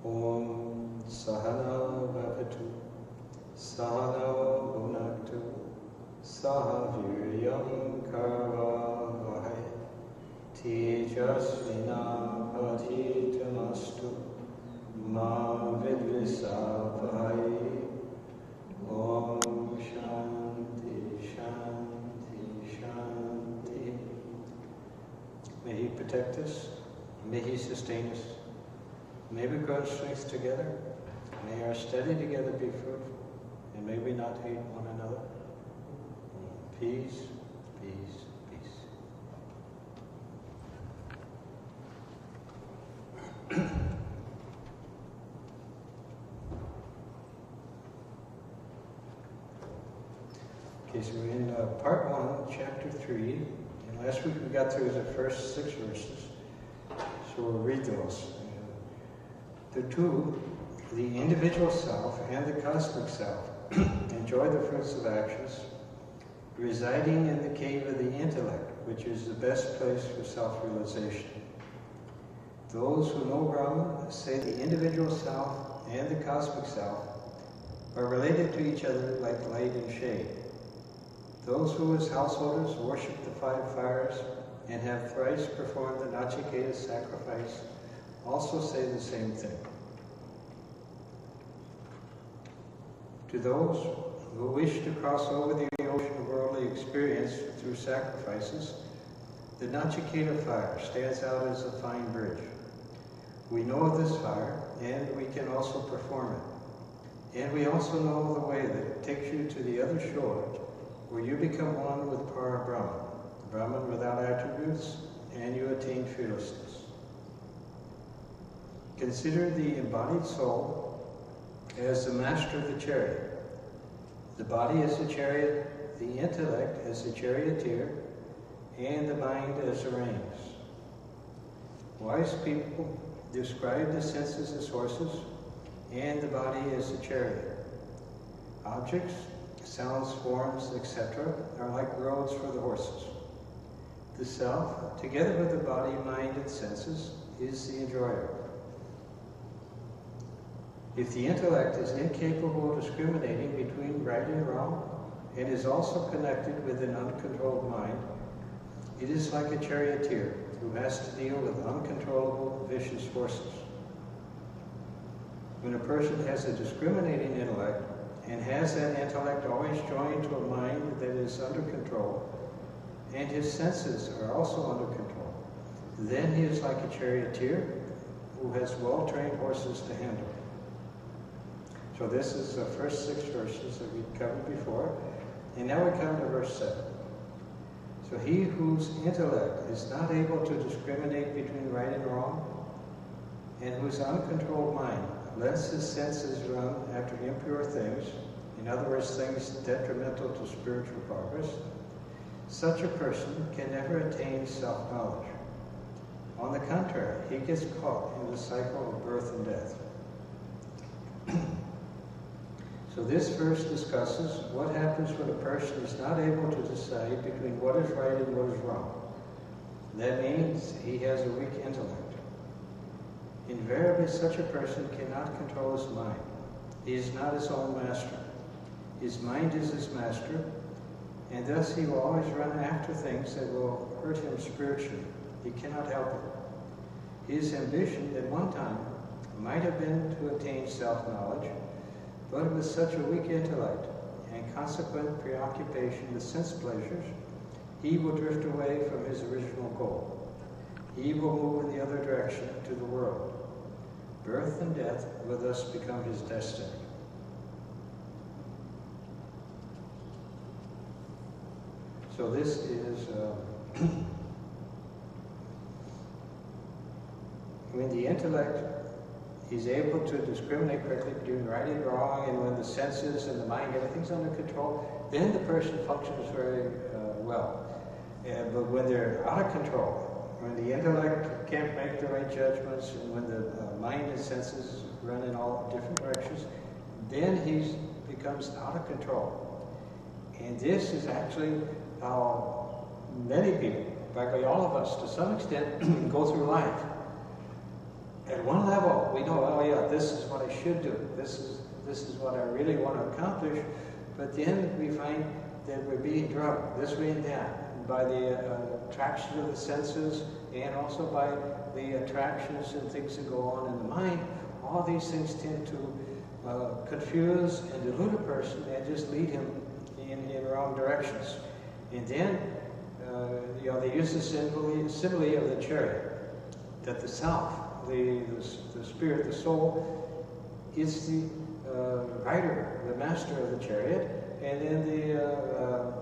Om Sahana Bhavatu Sahana Bhunaktu Sahaviryam Karvavahai Tejasvina Bhatitamastu Ma Vidvisavahai. Om Shanti Shanti Shanti. May He protect us, may He sustain us. May we grow strength together. May our study together be fruitful. And may we not hate one another. Peace, peace, peace. Okay, so we're in part 1, chapter 3. And last week we got through the first 6 verses. So we'll read those. The two, the individual self and the cosmic self, enjoy the fruits of actions, residing in the cave of the intellect, which is the best place for self-realization. Those who know Brahman say the individual self and the cosmic self are related to each other like light and shade. Those who as householders worship the 5 fires and have thrice performed the Nachiketa sacrifice also say the same thing. To those who wish to cross over the ocean of worldly experience through sacrifices, the Nachiketa fire stands out as a fine bridge. We know of this fire, and we can also perform it. And we also know the way that takes you to the other shore, where you become one with Para Brahman, Brahman without attributes, and you attain fearlessness. Consider the embodied soul as the master of the chariot. The body as the chariot, the intellect as the charioteer, and the mind as the reins. Wise people describe the senses as horses, and the body as the chariot. Objects, sounds, forms, etc. are like roads for the horses. The self, together with the body, mind, and senses, is the enjoyer. If the intellect is incapable of discriminating between right and wrong, and is also connected with an uncontrolled mind, it is like a charioteer who has to deal with uncontrollable, vicious horses. When a person has a discriminating intellect, and has that intellect always joined to a mind that is under control, and his senses are also under control, then he is like a charioteer who has well-trained horses to handle. So this is the first 6 verses that we covered before, and now we come to verse 7. So he whose intellect is not able to discriminate between right and wrong, and whose uncontrolled mind lets his senses run after impure things, in other words, things detrimental to spiritual progress, such a person can never attain self-knowledge. On the contrary, he gets caught in the cycle of birth and death. So this verse discusses what happens when a person is not able to decide between what is right and what is wrong. That means he has a weak intellect. Invariably, such a person cannot control his mind. He is not his own master. His mind is his master, and thus he will always run after things that will hurt him spiritually. He cannot help it. His ambition at one time might have been to attain self-knowledge, but with such a weak intellect and consequent preoccupation with sense pleasures, he will drift away from his original goal. He will move in the other direction to the world. Birth and death will thus become his destiny. So this is, when the intellect is able to discriminate correctly between right and wrong, and when the senses and the mind, everything's under control, then the person functions very well. But when they're out of control, when the intellect can't make the right judgments, and when the mind and senses run in all different directions, then he becomes out of control. And this is actually how many people, practically all of us to some extent, go through life. At one level, we know, oh yeah, this is what I should do. This is what I really want to accomplish. But then we find that we're being drugged this way and that by the attraction of the senses, and also by the attractions and things that go on in the mind. All these things tend to confuse and delude a person and just lead him in wrong directions. And then, they use the simile of the chariot, that the self, the spirit, the soul, is the rider, the master of the chariot, and then the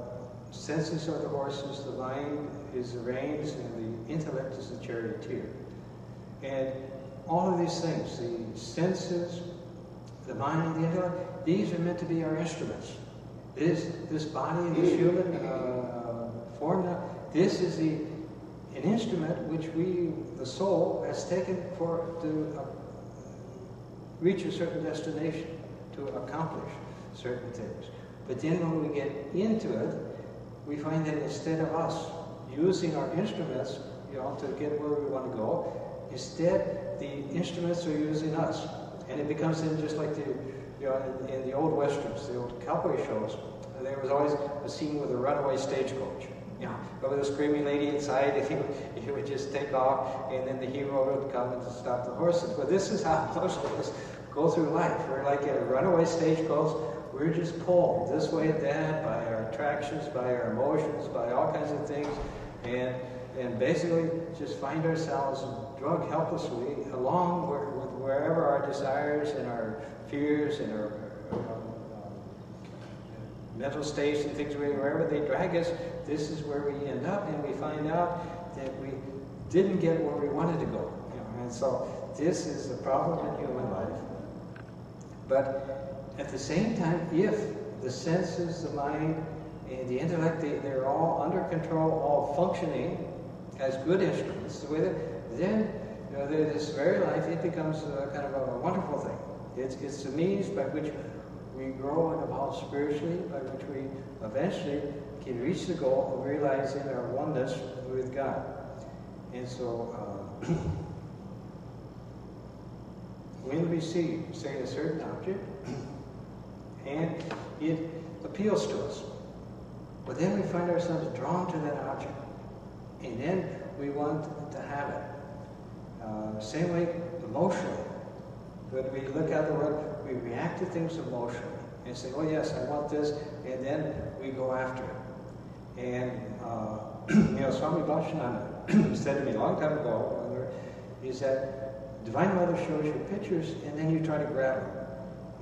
senses are the horses, the mind is the reins, and the intellect is the charioteer. And all of these things, the senses, the mind, the intellect, these are meant to be our instruments. This body, this human form, this is an instrument which the soul, has taken to reach a certain destination, to accomplish certain things. But then when we get into it, we find that instead of us using our instruments, to get where we want to go, instead the instruments are using us. And it becomes then just like in the old westerns, the old cowboy shows, there was always a scene with a runaway stagecoach. With a screaming lady inside, he would just take off, and then the hero would come and stop the horses. But this is how most of us go through life. We're like in a runaway stagecoach. We're just pulled this way and that by our attractions, by our emotions, by all kinds of things, and basically just find ourselves drugged helplessly along with wherever our desires and our fears and our mental states and things, wherever they drag us, this is where we end up, and we find out that we didn't get where we wanted to go. And so this is the problem in human life. But at the same time, if the senses, the mind, and the intellect, they're all under control, all functioning as good instruments, then this very life, it becomes kind of a wonderful thing. It's the means by which we grow and evolve spiritually, by which we eventually can reach the goal of realizing our oneness with God. And so, when we see, say, a certain object, and it appeals to us, but then we find ourselves drawn to that object, and then we want to have it. Same way emotionally. When we look at the world, we react to things emotionally and say, oh yes, I want this, and then we go after it. And, Swami Varadananda said to me a long time ago, is that Divine Mother shows you pictures, and then you try to grab them.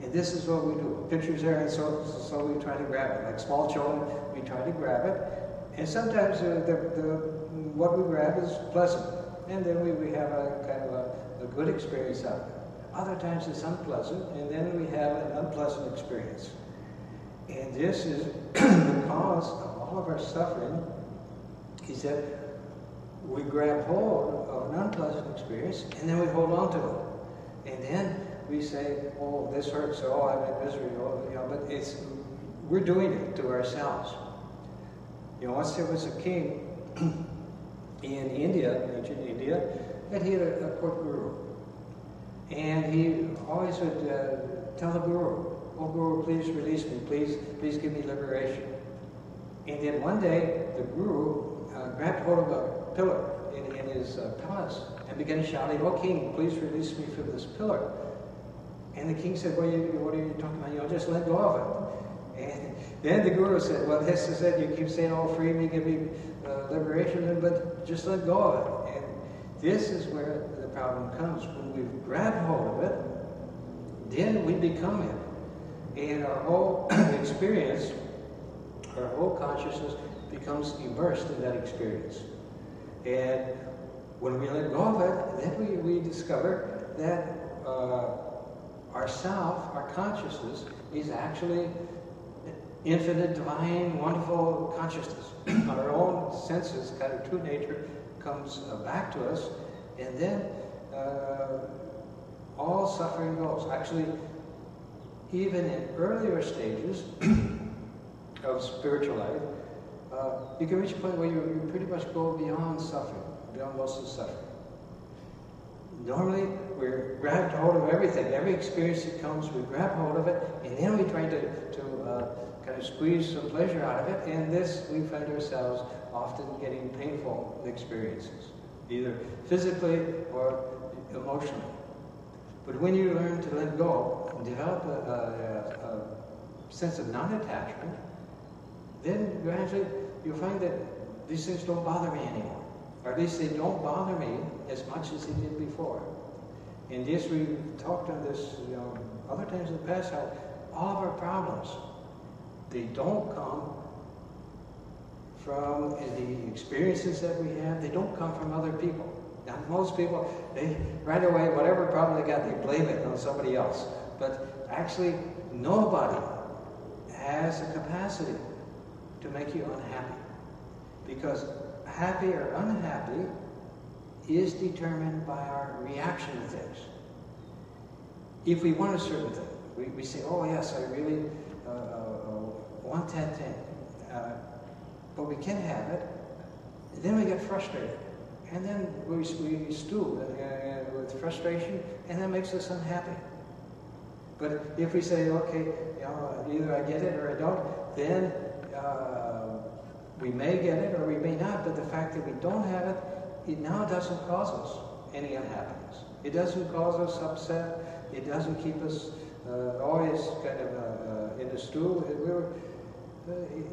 And this is what we do. Pictures there, and so we try to grab it. Like small children, we try to grab it. And sometimes what we grab is pleasant. And then we have a kind of a good experience out of it. Other times it's unpleasant, and then we have an unpleasant experience. And this is the cause of all of our suffering, is that we grab hold of an unpleasant experience, and then we hold on to it. And then we say, oh, this hurts, oh, I'm in misery, but we're doing it to ourselves. Once there was a king in India, ancient India, and he had a court guru. And he always would tell the guru, oh guru, please release me, please give me liberation. And then one day, the guru grabbed hold of a pillar in his palace and began shouting, oh king, please release me from this pillar. And the king said, what are you talking about? Just let go of it. And then the guru said, well, this is it, you keep saying, oh, free me, give me liberation, but just let go of it. And this is where the problem comes. When we've grabbed hold of it, then we become it. And our whole experience, our whole consciousness becomes immersed in that experience. And when we let go of it, then we discover that our self, our consciousness, is actually infinite, divine, wonderful consciousness. Our own senses, kind of true nature, comes back to us, and then all suffering goes. Actually, even in earlier stages of spiritual life, you can reach a point where you pretty much go beyond suffering, beyond most of the suffering. Normally, we're grabbed hold of everything. Every experience that comes, we grab hold of it, and then we try to kind of squeeze some pleasure out of it, and this, we find ourselves often getting painful experiences, either physically or emotionally. But when you learn to let go and develop a sense of non-attachment, then gradually you'll find that these things don't bother me anymore. Or at least they don't bother me as much as they did before. And yes, we talked on this, other times in the past, how all of our problems, they don't come from the experiences that we have. They don't come from other people. Now, most people, they right away, whatever problem they got, they blame it on somebody else. But actually, nobody has the capacity to make you unhappy. Because happy or unhappy is determined by our reaction to things. If we want a certain thing, we say, oh yes, I really want that thing, but we can't have it, and then we get frustrated. And then we stew with frustration, and that makes us unhappy. But if we say, okay, either I get it or I don't, then we may get it or we may not, but the fact that we don't have it, it now doesn't cause us any unhappiness. It doesn't cause us upset. It doesn't keep us always kind of in a stew.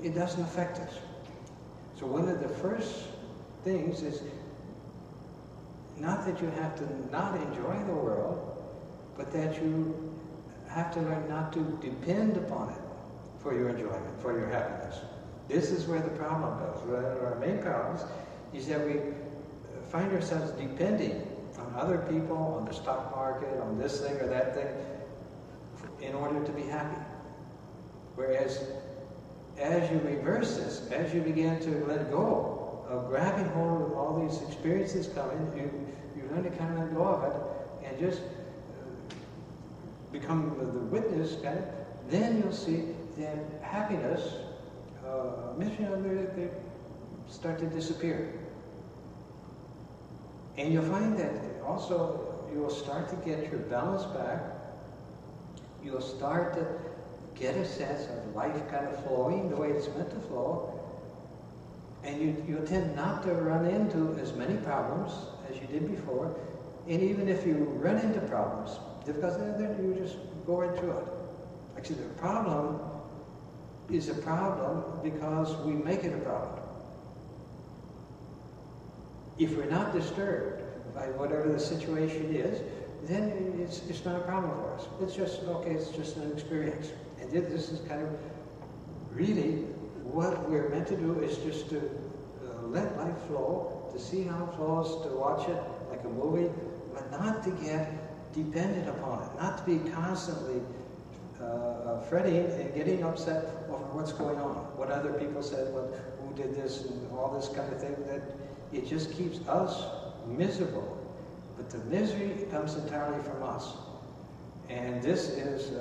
It doesn't affect us. So one of the first things is not that you have to not enjoy the world, but that you have to learn not to depend upon it for your enjoyment, for your happiness. This is where the problem goes. One of our main problems is that we find ourselves depending on other people, on the stock market, on this thing or that thing, in order to be happy. Whereas, as you reverse this, as you begin to let go of grabbing hold of all these experiences coming, you learn to kind of let go of it and just become the witness, kind of, then you'll see that happiness, they start to disappear. And you'll find that also you will start to get your balance back. You'll start to get a sense of life kind of flowing the way it's meant to flow. And you'll tend not to run into as many problems as you did before. And even if you run into problems, because then you just go right through it. Actually, the problem is a problem because we make it a problem. If we're not disturbed by whatever the situation is, then it's not a problem for us. It's just, okay, it's just an experience. And this is kind of really what we're meant to do, is just to let life flow, to see how it flows, to watch it like a movie, but not to get dependent upon it, not to be constantly fretting and getting upset over what's going on, what other people said, who did this, and all this kind of thing, that it just keeps us miserable. But the misery comes entirely from us. And this is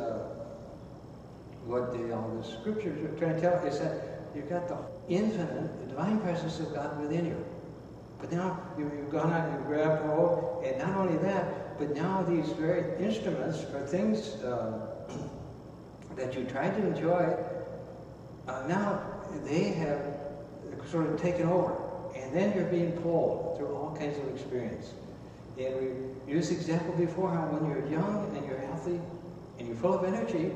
what the scriptures are trying to tell, is that you've got the infinite, the divine presence of God within you. But now you've gone out and you've grabbed hold, and not only that, but now these very instruments or things that you tried to enjoy, now they have sort of taken over. And then you're being pulled through all kinds of experience. And we used the example before how when you're young and you're healthy and you're full of energy,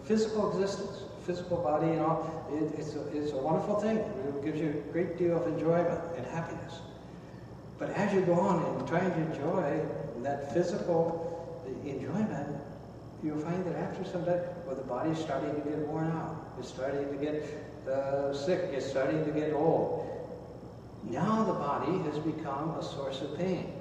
physical existence, physical body and all, it's a wonderful thing. It gives you a great deal of enjoyment and happiness. But as you go on and trying to enjoy that physical enjoyment, you'll find that after some time, well, the body's starting to get worn out. It's starting to get sick. It's starting to get old. Now the body has become a source of pain.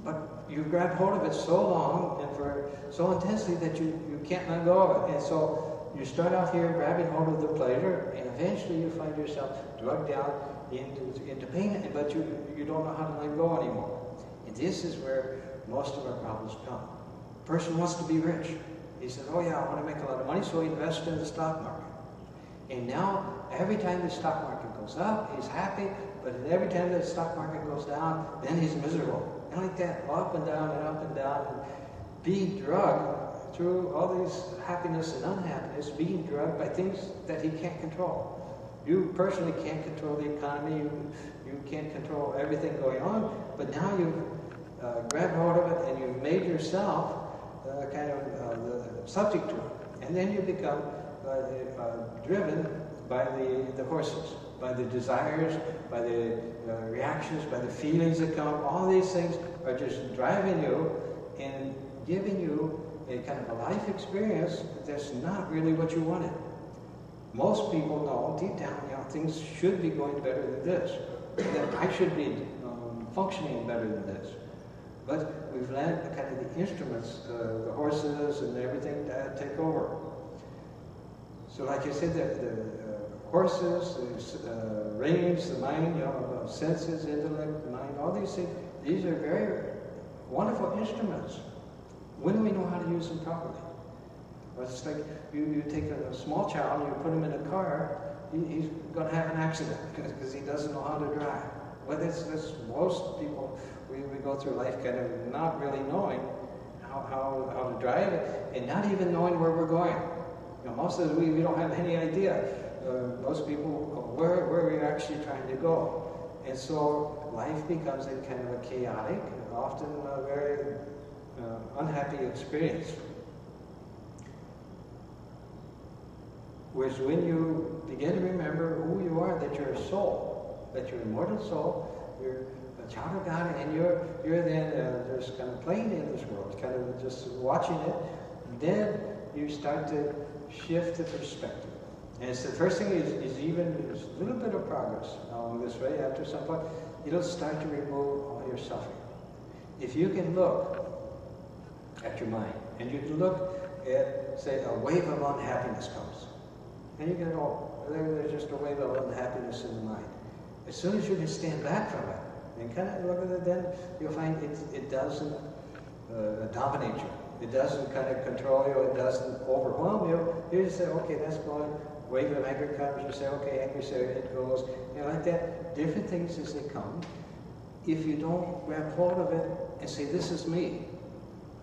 But you've grabbed hold of it so long and for so intensely that you can't let go of it. And so you start out here grabbing hold of the pleasure, and eventually you find yourself drugged down into pain, but you don't know how to let go anymore. And this is where most of our problems come. A person wants to be rich. He says, oh yeah, I want to make a lot of money, so he invests in the stock market. And now, every time the stock market goes up, he's happy, but every time the stock market goes down, then he's miserable. and like that, up and down and up and down, and being drugged through all these happiness and unhappiness, being drugged by things that he can't control. You personally can't control the economy, you can't control everything going on, but now you've grabbed hold of it and you've made yourself kind of the subject to it. And then you become driven by the horses, by the desires, by the reactions, by the feelings that come. All these things are just driving you and giving you a kind of a life experience that's not really what you wanted. Most people know deep down, things should be going better than this. That I should be functioning better than this. But we've let kind of the instruments, the horses and everything, take over. So like I said, the horses, the reins, the mind, senses, intellect, mind, all these things, these are very wonderful instruments when we know how to use them properly. But it's like you take a small child and you put him in a car, he's going to have an accident because he doesn't know how to drive. Well, that's most people, we go through life kind of not really knowing how to drive it and not even knowing where we're going. Most of us, we don't have any idea. Most people, where we're actually trying to go. And so life becomes a kind of a chaotic, often a very unhappy experience. Whereas when you begin to remember who you are, that you're a soul, that you're an immortal soul, you're a child of God, and you're then just kind of playing in this world, kind of just watching it, then you start to shift the perspective. And it's the first thing is even there's a little bit of progress along this way. After some point, it'll start to remove all your suffering. If you can look at your mind, and you can look at, say, a wave of unhappiness comes, and you can there's just a wave of unhappiness in the mind. As soon as you can stand back from it and kind of look at it, then you'll find it doesn't dominate you. It doesn't kind of control you. It doesn't overwhelm you. You just say, okay, that's going. Wave of anger comes. You say, okay, anger, so it goes. Like that. Different things as they come. If you don't grab hold of it and say, this is me.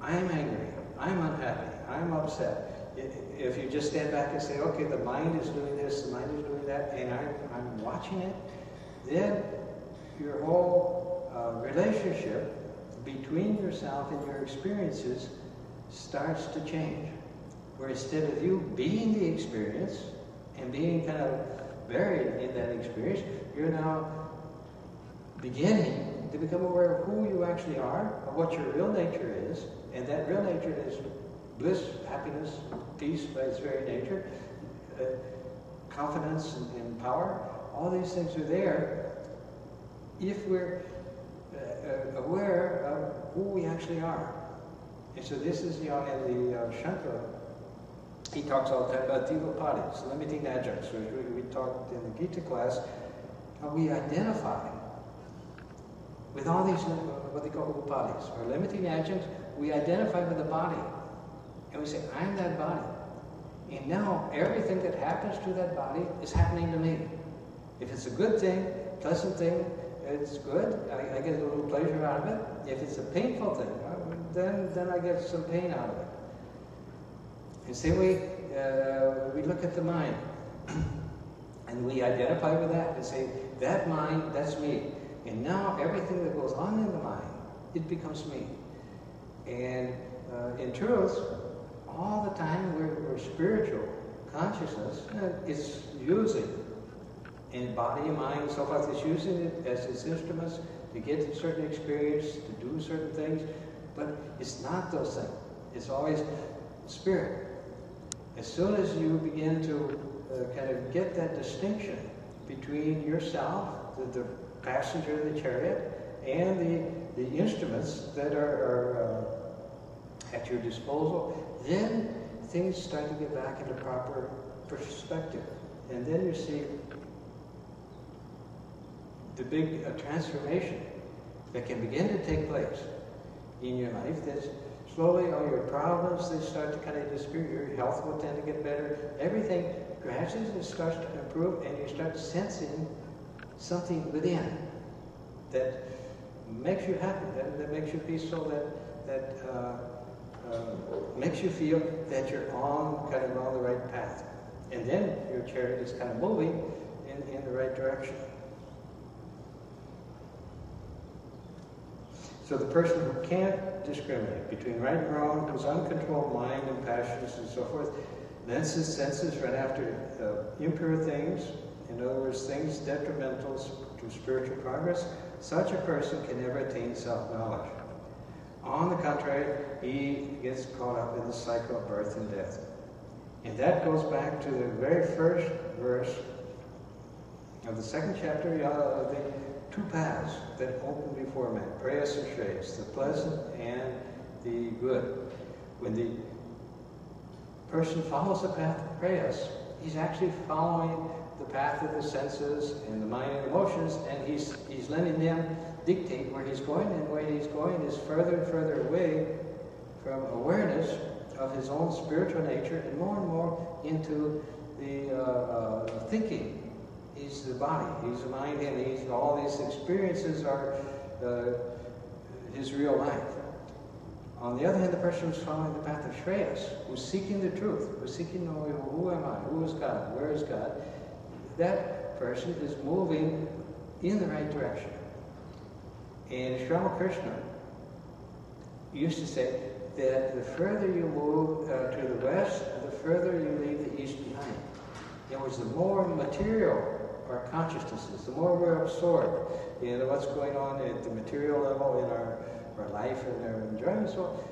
I'm angry. I'm unhappy. I'm upset. If you just stand back and say, okay, the mind is doing this, the mind is doing that, and I'm watching it, then your whole relationship between yourself and your experiences starts to change. Where instead of you being the experience and being kind of buried in that experience, you're now beginning to become aware of who you actually are, of what your real nature is, and that real nature is bliss, happiness, peace by its very nature, confidence and power. All these things are there if we're aware of who we actually are. And so this is, in the Shankara, he talks all the time about divapadis, limiting adjuncts. We talked in the Gita class how we identify with all these, what they call upadis, or limiting adjuncts. We identify with the body. And we say, I'm that body. And now everything that happens to that body is happening to me. If it's a good thing, pleasant thing, it's good. I get a little pleasure out of it. If it's a painful thing, then I get some pain out of it. And say we look at the mind, and we identify with that and say, that mind, that's me. And now everything that goes on in the mind, it becomes me. And in truth, all the time we're spiritual consciousness is using, in body and mind and so forth, it's using it as its instruments to get a certain experience, to do certain things, but it's not those things. It's always spirit. As soon as you begin to kind of get that distinction between yourself, the passenger in the chariot, and the instruments that are at your disposal, then things start to get back into proper perspective. And then you see the big transformation that can begin to take place in your life. That slowly all your problems, they start to kind of disappear. Your health will tend to get better. Everything gradually starts to improve, and you start sensing something within that makes you happy, that makes you peaceful, that makes you feel that you're kind of on the right path. And then your chariot is kind of moving in the right direction. So the person who can't discriminate between right and wrong, whose uncontrolled mind and passions and so forth, lets his senses run after impure things, in other words, things detrimental to spiritual progress, such a person can never attain self-knowledge. On the contrary, he gets caught up in the cycle of birth and death. And that goes back to the very first verse of the second chapter of the two paths that open before man, prayas and shreyas, the pleasant and the good. When the person follows the path of prayas, he's actually following the path of the senses and the mind and emotions, and he's letting them dictate where he's going, and where he's going is further and further away from awareness of his own spiritual nature and more into the thinking. He's the body, he's the mind, and all these experiences are his real life. On the other hand, the person who's following the path of Shreyas, who's seeking the truth, who's seeking to know, who am I, who is God, where is God, that person is moving in the right direction. And Sri Ramakrishna used to say that the further you move to the west, the further you leave the east behind. In other words, the more material our consciousness is, the more we're absorbed in what's going on at the material level in our life and our enjoyment, so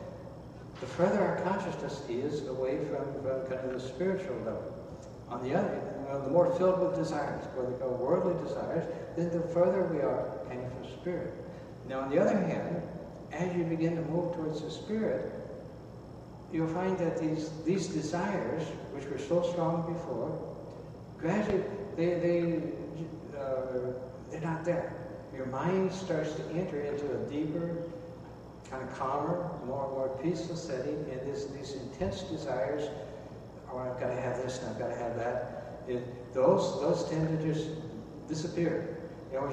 the further our consciousness is away from kind of the spiritual level. On the other hand, the more filled with desires, what they call worldly desires, then the further we are kind of from spirit. Now, on the other hand, as you begin to move towards the spirit, you'll find that these desires, which were so strong before, gradually they're not there. Your mind starts to enter into a deeper, kind of calmer, more peaceful setting, and these intense desires, oh, I've got to have this and I've got to have that, those tend to just disappear. You know,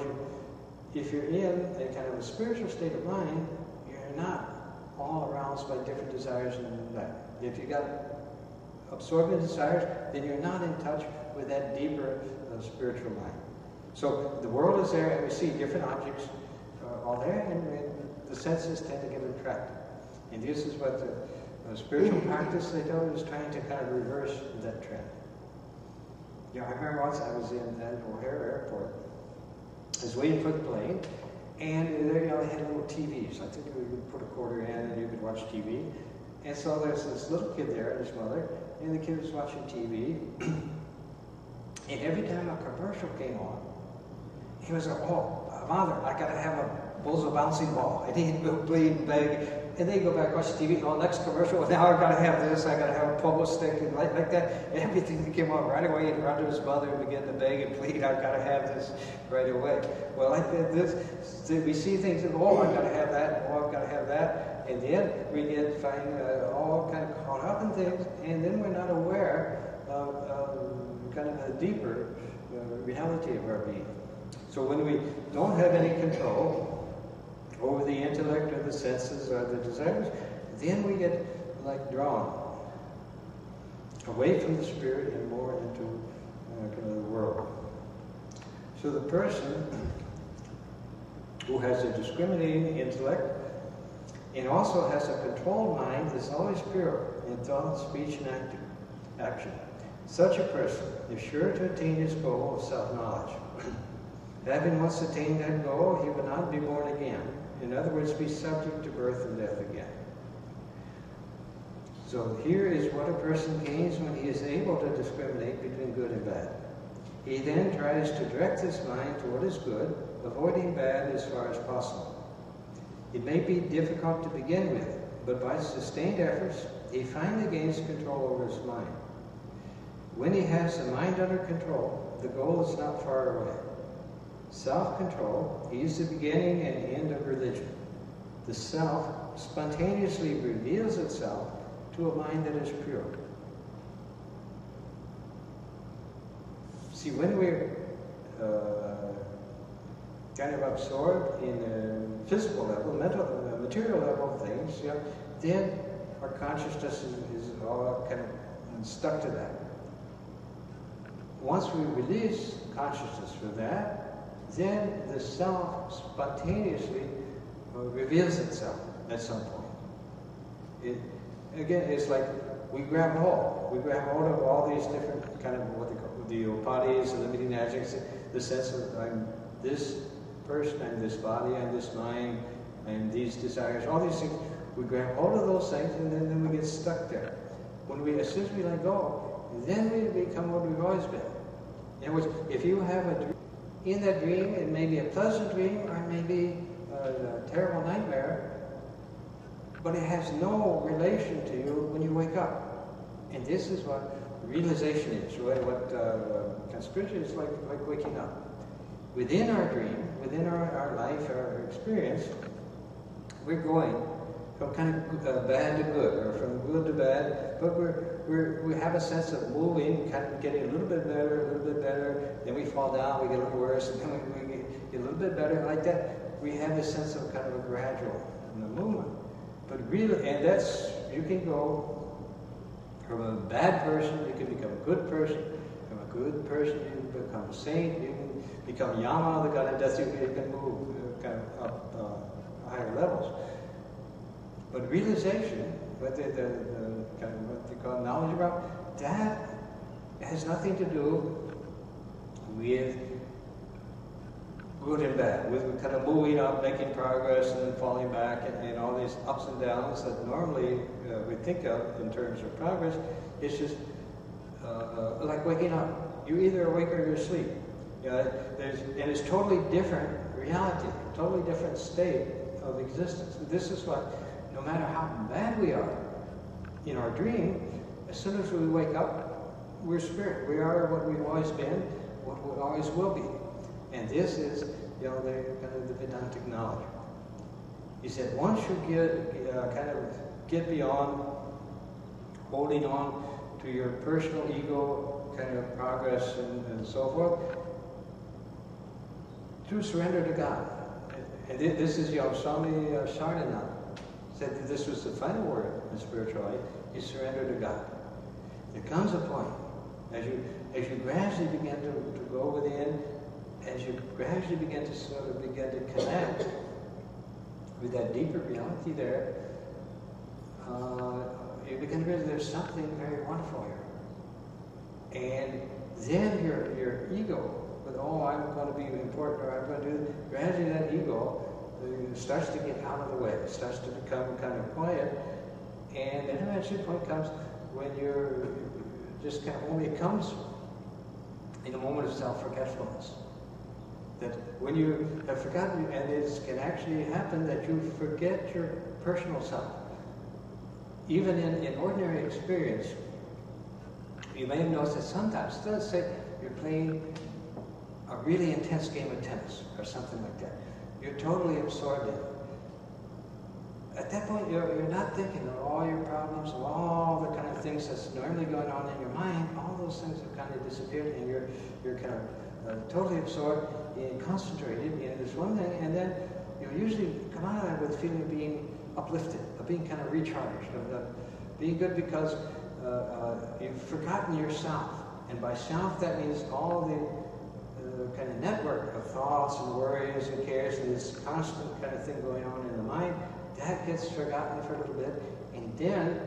if you're in a kind of a spiritual state of mind, you're not all aroused by different desires and that. If you got absorbing desires, then you're not in touch with that deeper spiritual mind. So the world is there, and we see different objects all there, and the senses tend to get attracted. And this is what the spiritual practice, they tell you, is trying to kind of reverse that trend. You know, I remember once I was at O'Hare Airport. I was waiting for the plane, and there, you know, they had little TVs. I think you could put a quarter in and you could watch TV. And so there's this little kid there and his mother, and the kid was watching TV. And every time a commercial came on, he was like, oh, Mother, I got to have a Bozo bouncing ball. I need to play and beg. And then you go back, watch TV, oh, next commercial, now I've got to have this, I've got to have a pogo stick, and like that. And everything that came on right away, he'd run to his mother and begin to beg and plead, I've got to have this right away. Well, like this, we see things and, oh, I've got to have that, oh, I've got to have that. And then we find all kind of caught up in things, and then we're not aware of kind of a deeper reality of our being. So when we don't have any control over the intellect or the senses or the desires, then we get like drawn away from the spirit and more into kind of the world. So the person who has a discriminating intellect and also has a controlled mind is always pure in thought, speech, and action. Such a person is sure to attain his goal of self-knowledge. Having once attained that goal, he will not be born again. In other words, be subject to birth and death again. So here is what a person gains when he is able to discriminate between good and bad. He then tries to direct his mind to what is good, avoiding bad as far as possible. It may be difficult to begin with, but by sustained efforts, he finally gains control over his mind. When he has the mind under control, the goal is not far away. Self-control is the beginning and end of religion. The self spontaneously reveals itself to a mind that is pure. See, when we're kind of absorbed in the physical level, material level of things, you know, then our consciousness is all kind of stuck to that. Once we release consciousness from that, then the self spontaneously reveals itself at some point. Again, it's like we grab hold. We grab hold of all these different kind of what they call the upadis, the limiting adjectives, the sense of I'm this person, I'm this body, I'm this mind, I'm these desires, all these things. We grab hold of those things and then we get stuck there. As soon as we let go, then we become what we've always been. In other words, if you have a dream, in that dream, it may be a pleasant dream or it may be a terrible nightmare, but it has no relation to you when you wake up. And this is what realization is, right? What spiritual is like waking up. Within our dream, within our life, our experience, we're going from kind of bad to good, or from good to bad, but we have a sense of moving, kind of getting a little bit better, then we fall down, we get a little worse, and then we get a little bit better, like that. We have this sense of kind of a gradual movement. But really, and that's, you can go from a bad person, you can become a good person, from a good person you can become a saint, you can become Yama, the god of death, you can move kind of up higher levels. But realization, what the kind of what they call knowledge about, that has nothing to do with good and bad, with kind of moving up, making progress, and then falling back, and all these ups and downs that normally we think of in terms of progress. It's just like waking up. You're either awake or you're asleep. You know, and it's totally different reality, totally different state of existence. This is what, no matter how bad we are in our dream, as soon as we wake up, we're spirit. We are what we've always been, what we always will be. And this is, you know, the Vedantic knowledge. He said, once you get beyond holding on to your personal ego kind of progress and so forth, to surrender to God. And this is, you know, Swami Varadananda said that this was the final word in spiritual life, you surrender to God. There comes a point, as you gradually begin to go within, as you gradually begin to sort of connect with that deeper reality there, you begin to realize there's something very wonderful here. And then your ego, with, oh, I'm going to be important, or I'm going to do, gradually that ego starts to get out of the way. It starts to become kind of quiet. And then eventually the point comes when you're just kind of, only comes in a moment of self-forgetfulness. That when you have forgotten, and it can actually happen that you forget your personal self. Even in ordinary experience, you may have noticed that sometimes, let's say you're playing a really intense game of tennis or something like that. You're totally absorbed in it. At that point, you're not thinking of all your problems, of all the kind of things that's normally going on in your mind. All those things have kind of disappeared, and you're kind of totally absorbed and concentrated in this one thing, and then you usually come out of that with the feeling of being uplifted, of being kind of recharged, of being good because you've forgotten yourself. And by self, that means all the kind of network of thoughts and worries and cares and this constant kind of thing going on in the mind, that gets forgotten for a little bit. And then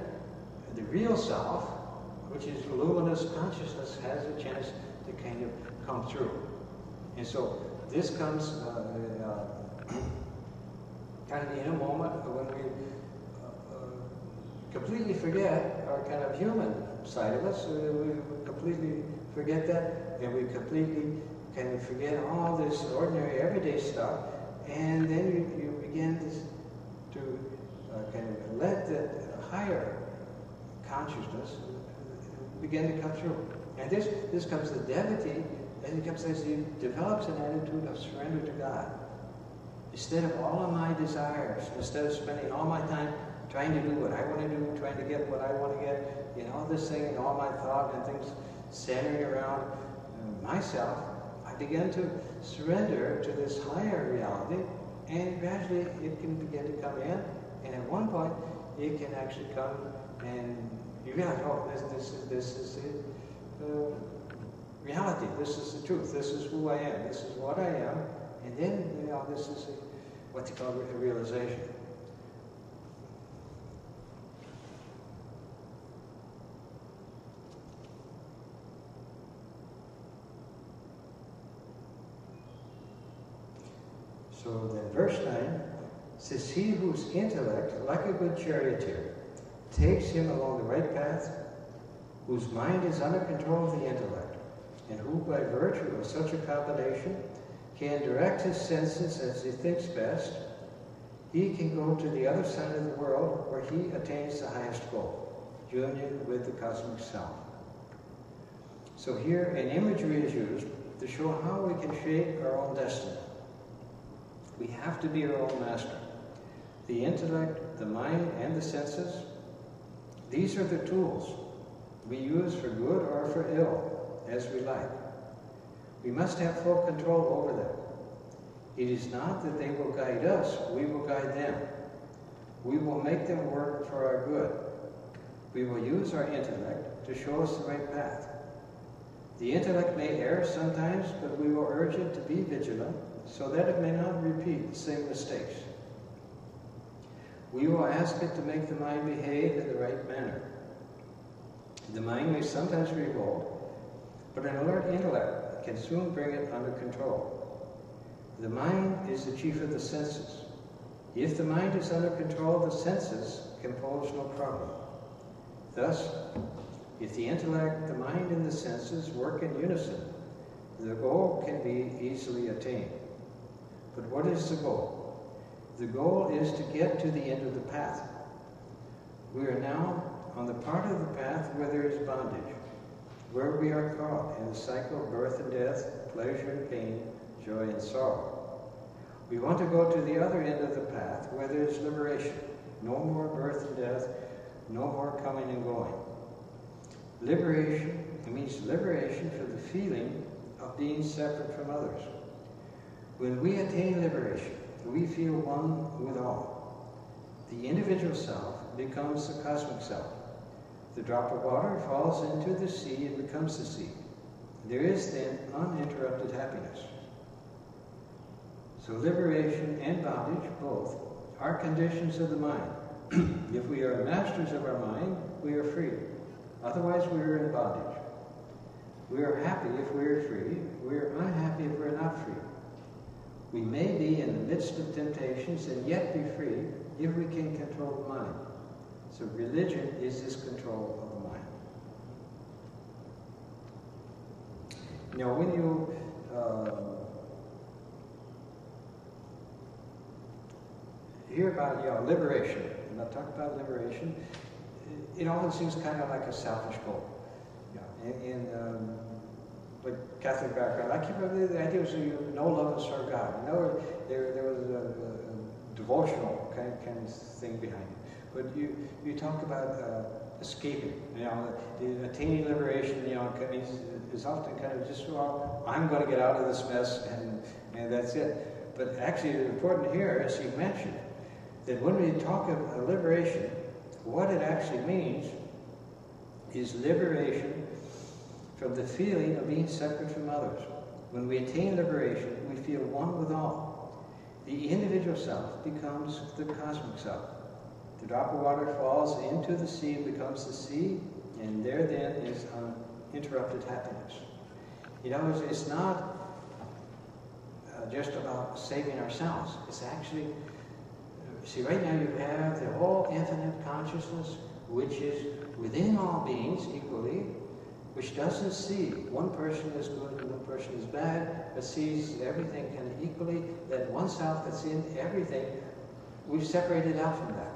the real self, which is luminous consciousness, has a chance to kind of come through. And so this comes kind of in a moment when we completely forget our kind of human side of us. We completely forget that, and we completely kind of forget all this ordinary everyday stuff, and then you begin to kind of let that higher consciousness begin to come through. And this comes the devotee, and it comes as he develops an attitude of surrender to God. Instead of all of my desires, instead of spending all my time trying to do what I want to do, trying to get what I want to get, you know, this thing and all my thought and things centering around myself, I begin to surrender to this higher reality, and gradually it can begin to come in, and at one point it can actually come and you realize, oh, this is the reality, this is the truth, this is who I am, this is what I am, and then this is what they call a realization. So then verse 9 says, he whose intellect, like a good charioteer, takes him along the right path, whose mind is under control of the intellect, and who by virtue of such a combination can direct his senses as he thinks best, he can go to the other side of the world where he attains the highest goal, union with the cosmic self. So here an imagery is used to show how we can shape our own destiny. We have to be our own master. The intellect, the mind, and the senses, these are the tools we use for good or for ill, as we like. We must have full control over them. It is not that they will guide us, we will guide them. We will make them work for our good. We will use our intellect to show us the right path. The intellect may err sometimes, but we will urge it to be vigilant so that it may not repeat the same mistakes. We will ask it to make the mind behave in the right manner. The mind may sometimes revolt, but an alert intellect can soon bring it under control. The mind is the chief of the senses. If the mind is under control, the senses can pose no problem. Thus, if the intellect, the mind, and the senses work in unison, the goal can be easily attained. But what is the goal? The goal is to get to the end of the path. We are now on the part of the path where there is bondage, where we are caught in the cycle of birth and death, pleasure and pain, joy and sorrow. We want to go to the other end of the path where there is liberation, no more birth and death, no more coming and going. Liberation, it means liberation from the feeling of being separate from others. When we attain liberation, we feel one with all. The individual self becomes the cosmic self. The drop of water falls into the sea and becomes the sea. There is then uninterrupted happiness. So liberation and bondage, both, are conditions of the mind. If we are masters of our mind, we are free. Otherwise, we are in bondage. We are happy if we are free. We are unhappy if we are not free. We may be in the midst of temptations and yet be free if we can control the mind. So religion is this control of the mind. Now, when you hear about liberation, and I talk about liberation, it often seems kind of like a selfish goal. But Catholic background, I keep the idea was no love and serve God. There was a devotional kind of thing behind it. But you talk about escaping, attaining liberation, is often kind of just, well, I'm going to get out of this mess and that's it. But actually it's important here, as you mentioned, that when we talk of liberation, what it actually means is liberation from the feeling of being separate from others. When we attain liberation, we feel one with all. The individual self becomes the cosmic self. The drop of water falls into the sea and becomes the sea, and there then is uninterrupted happiness. It's not just about saving ourselves. It's actually, see, right now you have the whole infinite consciousness, which is within all beings equally, which doesn't see one person is good and one person is bad, but sees everything kind of equally. That one self that's in everything, we've separated out from that.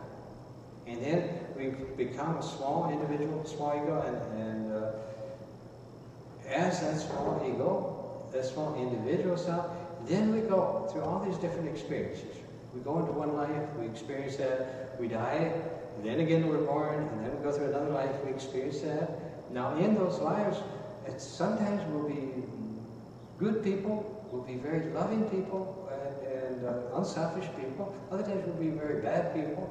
And then we've become a small individual, small ego, and as that small ego, that small individual self, then we go through all these different experiences. We go into one life, we experience that, we die, and then again we're born, and then we go through another life, we experience that. Now in those lives, it sometimes will be good people will be very loving people and unselfish people. Other times we'll be very bad people.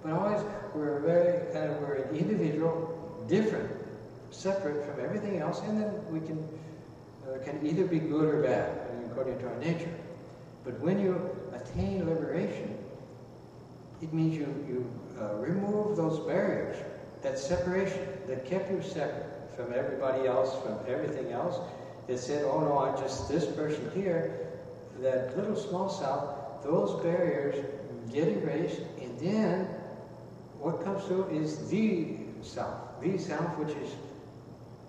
But always we're we're an individual, different, separate from everything else, and then we can either be good or bad, according to our nature. But when you attain liberation, it means you remove those barriers, that separation that kept you separate from everybody else, from everything else. It said, oh no, I'm just this person here, that little small self, those barriers get erased, and then what comes through is the self which is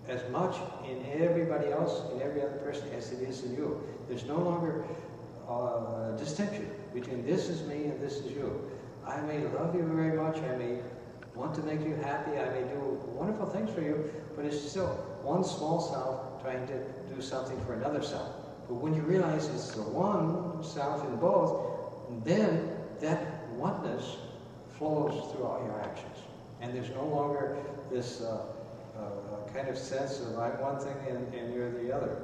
as much in everybody else, in every other person, as it is in you. There's no longer a distinction between this is me and this is you. I may love you very much, I may want to make you happy, I may do wonderful things for you, but it's still one small self trying to do something for another self. But when you realize it's the one self in both, then that oneness flows through all your actions. And there's no longer this kind of sense of I'm one thing and you're the other.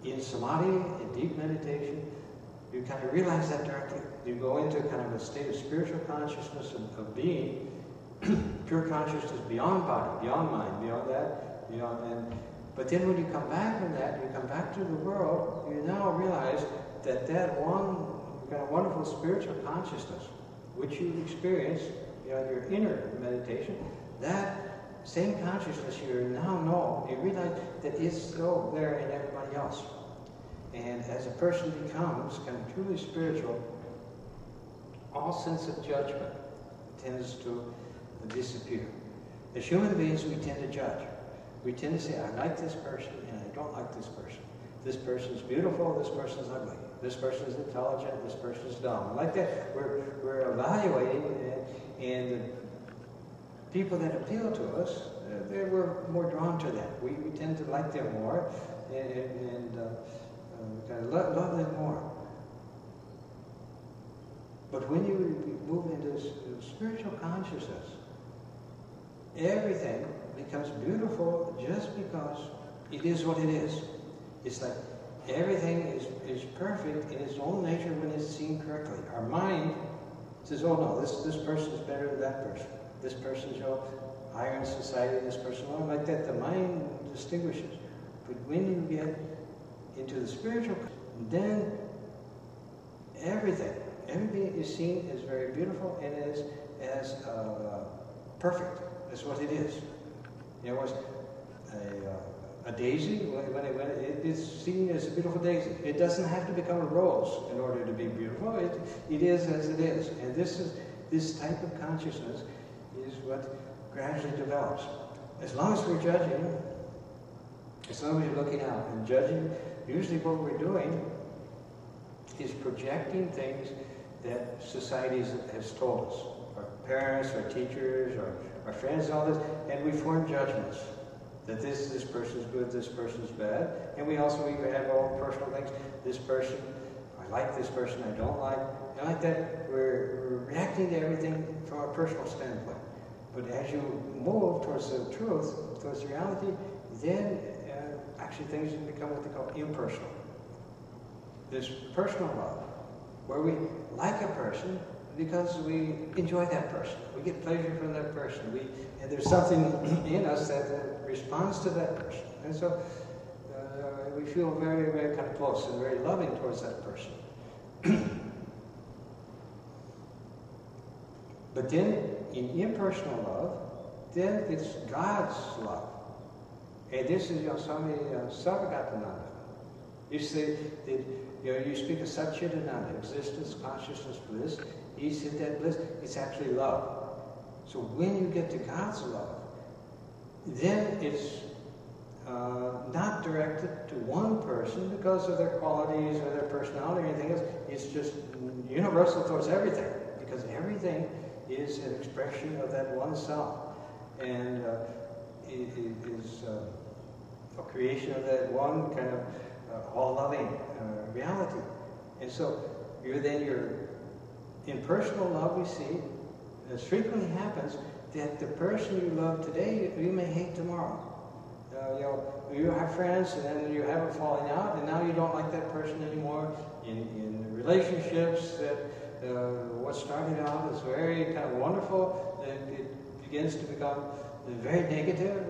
In samadhi, in deep meditation, you kind of realize that directly. You go into kind of a state of spiritual consciousness of being, pure consciousness beyond body, beyond mind, beyond that, but then when you come back from that, you come back to the world, you now realize that one kind of wonderful spiritual consciousness, which you experience in your inner meditation, that same consciousness you now know, you realize that it's still there in everybody else. And as a person becomes kind of truly spiritual, all sense of judgment tends to disappear. As human beings, we tend to judge. We tend to say, I like this person and I don't like this person. This person's beautiful, this person's ugly. This person's intelligent, this person's dumb. Like that, we're evaluating, and the people that appeal to us, we're more drawn to them. We tend to like them more and kind of love them more. But when you move into spiritual consciousness, everything becomes beautiful just because it is what it is. It's like everything is perfect in its own nature when it's seen correctly. Our mind says, oh no, this person is better than that person. This person's higher in society, this person, like that. The mind distinguishes. But when you get into the spiritual, then everything is seen as very beautiful and as perfect, as what it is. It was a daisy, when it's seen as a beautiful daisy. It doesn't have to become a rose in order to be beautiful. It is as it is. And this type of consciousness is what gradually develops. As long as we're judging, as long as you're looking out and judging, usually what we're doing is projecting things that society has told us. Our parents, our teachers, our friends, and all this, and we form judgments. That this person's good, this person's bad. And we also have our own personal things. This person, I like this person, I don't like. And like that, we're reacting to everything from a personal standpoint. But as you move towards the truth, towards reality, then actually things become what they call impersonal. This personal love, where we like a person because we enjoy that person. We get pleasure from that person. And there's something in us that responds to that person. And so we feel very, very kind of close and very loving towards that person. But then, in impersonal love, then it's God's love. And this is Swami Varadananda. You say that you speak of Satchidananda, existence, consciousness, bliss. He said that bliss, it's actually love. So when you get to God's love, then it's not directed to one person because of their qualities or their personality or anything else. It's just universal towards everything, because everything is an expression of that one self. And it is a creation of that one kind of all-loving reality. And so you're in personal love, we see, as frequently happens, that the person you love today, you may hate tomorrow. You have friends, and then you have a falling out, and now you don't like that person anymore. In relationships, that what started out as very kind of wonderful, it begins to become very negative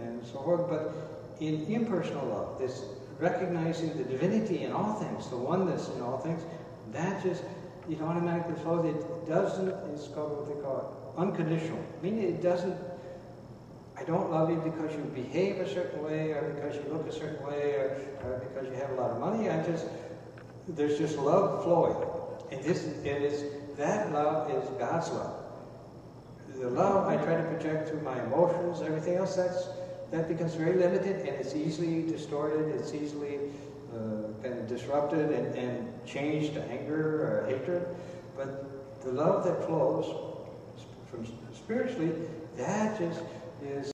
and so forth. But in impersonal love, this recognizing the divinity in all things, the oneness in all things, that just, it automatically flows. It doesn't, it's called what they call it, unconditional. Meaning it doesn't, I don't love you because you behave a certain way, or because you look a certain way, or because you have a lot of money. There's just love flowing. And that love is God's love. The love I try to project through my emotions, everything else, that becomes very limited, and it's easily distorted, it's easily kind of disrupted and changed to anger or hatred. But the love that flows from spiritually, that just is